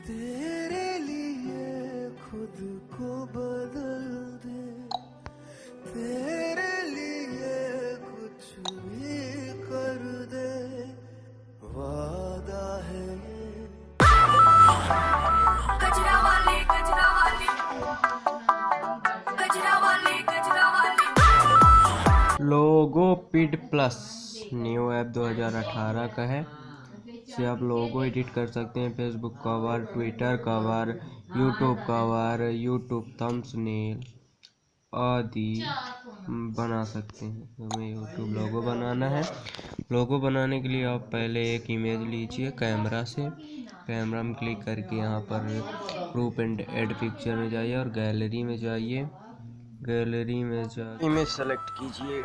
तेरे लिए खुद को बदल दे, तेरे लिए कुछ भी कर दे, वादा है ये। गजरा वाले गजरा वाले गजरा वाले गजरा वाले। लोगोपिट प्लस न्यू ऐप 2018 का है। से आप लोगो एडिट कर सकते हैं, Facebook cover, Twitter cover, YouTube cover, YouTube thumbnail आदि बना सकते हैं। हमें यूट्यूब लोगो बनाना है। लोगो बनाने के लिए आप पहले एक इमेज लीजिए कैमरा से, कैमरा में क्लिक करके यहाँ पर ग्रुप एंड ऐड पिक्चर में जाइए और गैलरी में जाइए। गैलरी में जा इमेज सेलेक्ट कीजिए।